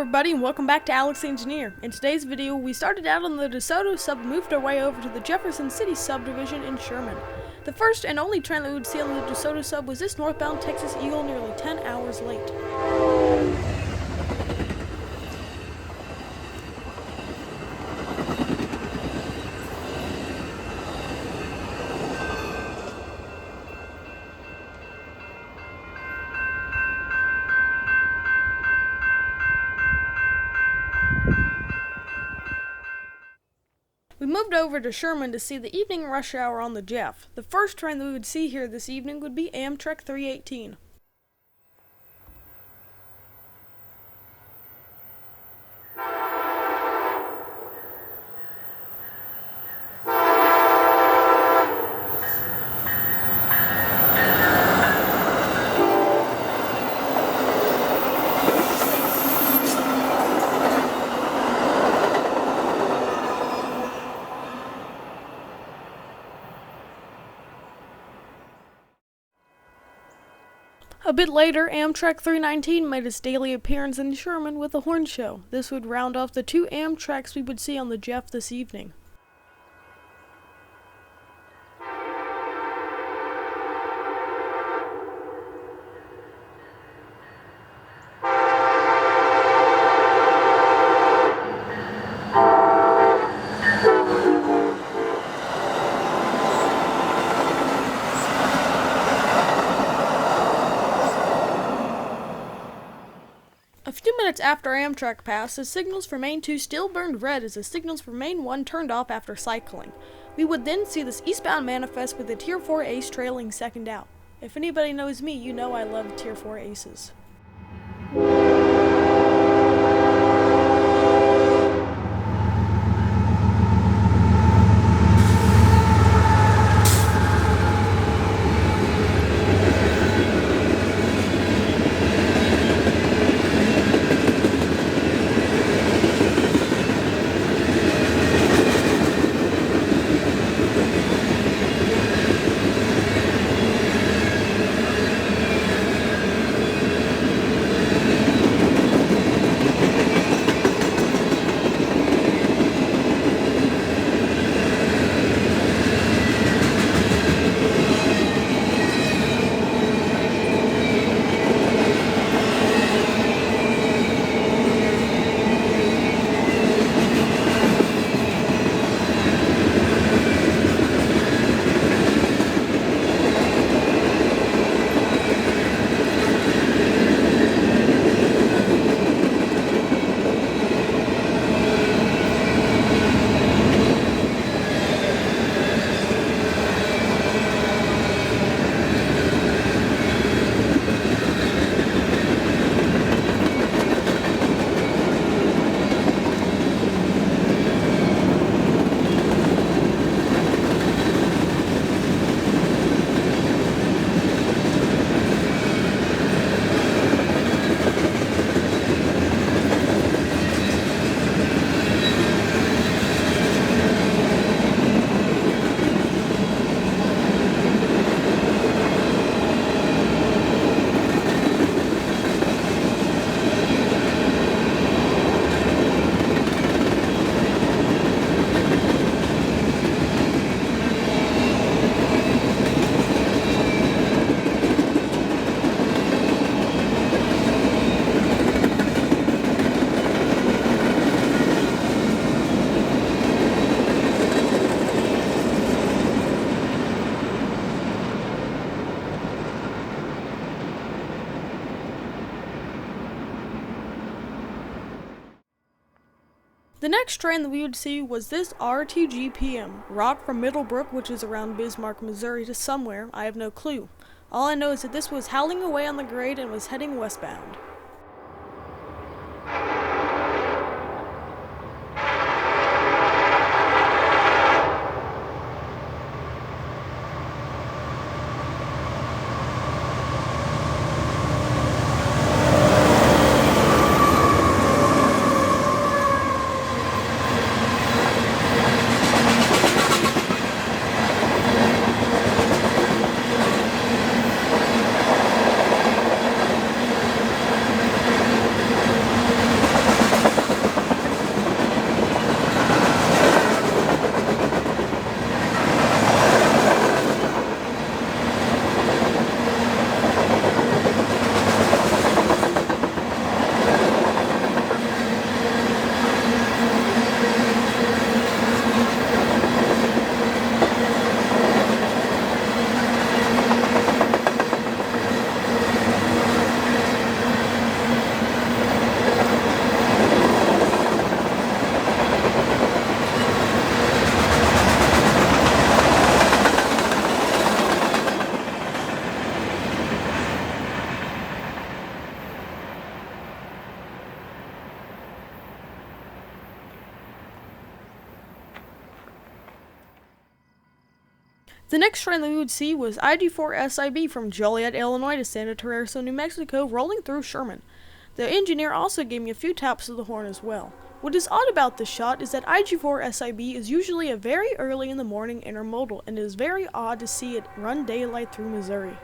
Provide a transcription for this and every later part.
everybody, and welcome back to Alex the Engineer. In today's video, we started out on the DeSoto sub and moved our way over to the Jefferson City subdivision in Sherman. The first and only train that we would see on the DeSoto sub was this northbound Texas Eagle nearly 10 hours late. We moved over to Sherman to see the evening rush hour on the Jeff. The first train that we would see here this evening would be Amtrak 318. A bit later, Amtrak 319 made its daily appearance in Sherman with a horn show. This would round off the two Amtraks we would see on the Jeff this evening. A few minutes after Amtrak passed, the signals for Main 2 still burned red as the signals for Main 1 turned off after cycling. We would then see this eastbound manifest with the Tier 4 ace trailing second out. If anybody knows me, you know I love Tier 4 aces. The next train that we would see was this RTGPM, Rock from Middlebrook, which is around Bismarck, Missouri, to somewhere, I have no clue. All I know is that this was howling away on the grade and was heading westbound. The next train that we would see was IG-4SIB from Joliet, Illinois to Santa Teresa, New Mexico, rolling through Sherman. The engineer also gave me a few taps of the horn as well. What is odd about this shot is that IG-4SIB is usually a very early in the morning intermodal, and it is very odd to see it run daylight through Missouri.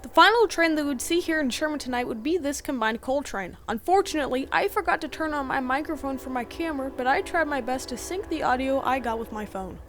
The final train that we would see here in Sherman tonight would be this combined coal train. Unfortunately, I forgot to turn on my microphone for my camera, but I tried my best to sync the audio I got with my phone.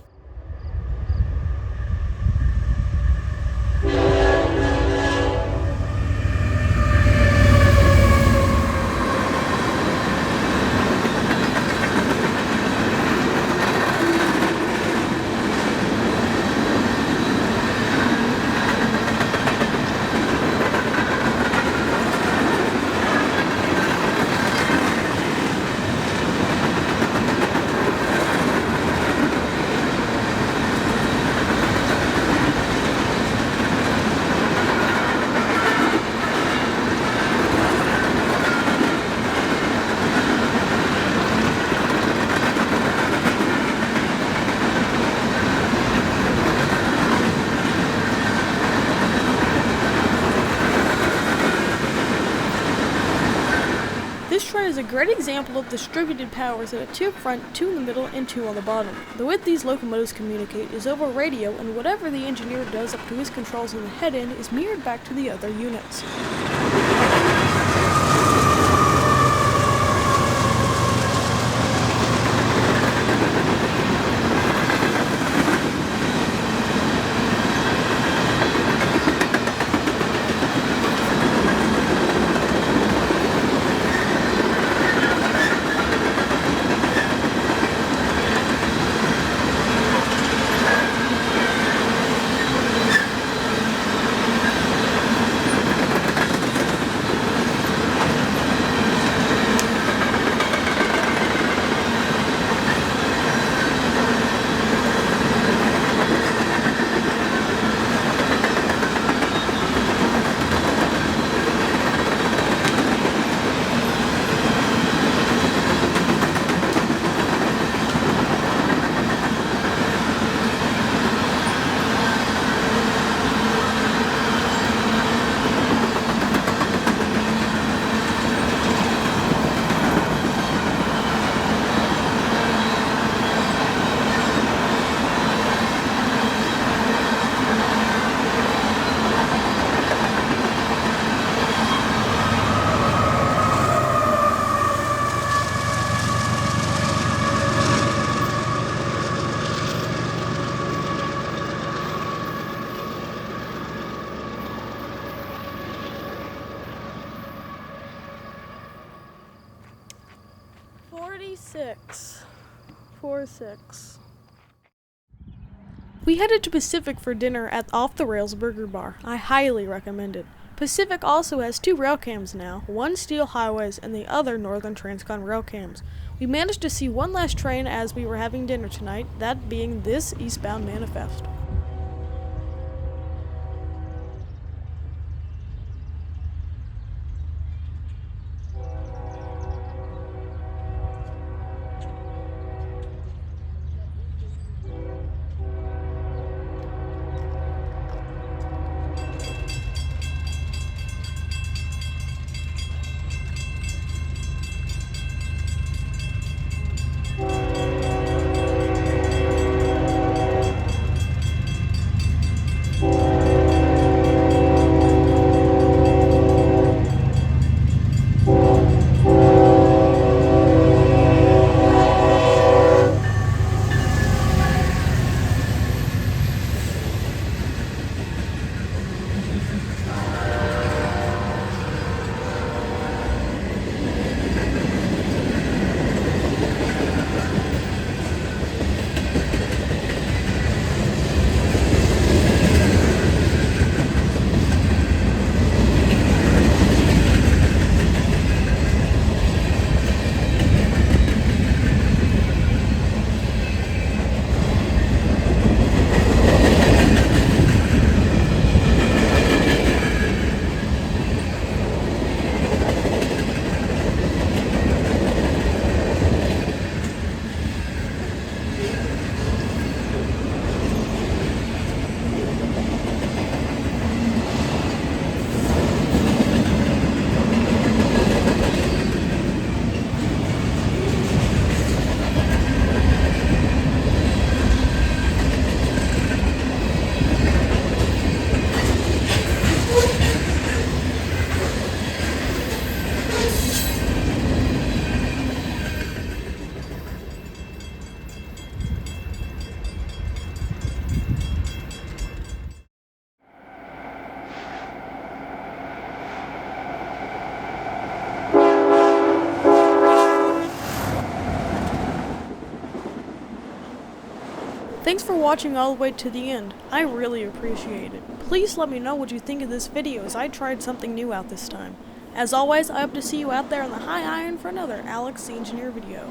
This train is a great example of distributed powers that have two front, two in the middle, and two on the bottom. The way these locomotives communicate is over radio, and whatever the engineer does up to his controls on the head end is mirrored back to the other units. Six. 4, 6. We headed to Pacific for dinner at Off the Rails Burger Bar. I highly recommend it. Pacific also has 2 rail cams now, one Steel Highways and the other Northern Transcon rail cams. We managed to see one last train as we were having dinner tonight, that being this eastbound manifest. Thanks for watching all the way to the end. I really appreciate it. Please let me know what you think of this video as I tried something new out this time. As always, I hope to see you out there on the high iron for another Alex the Engineer video.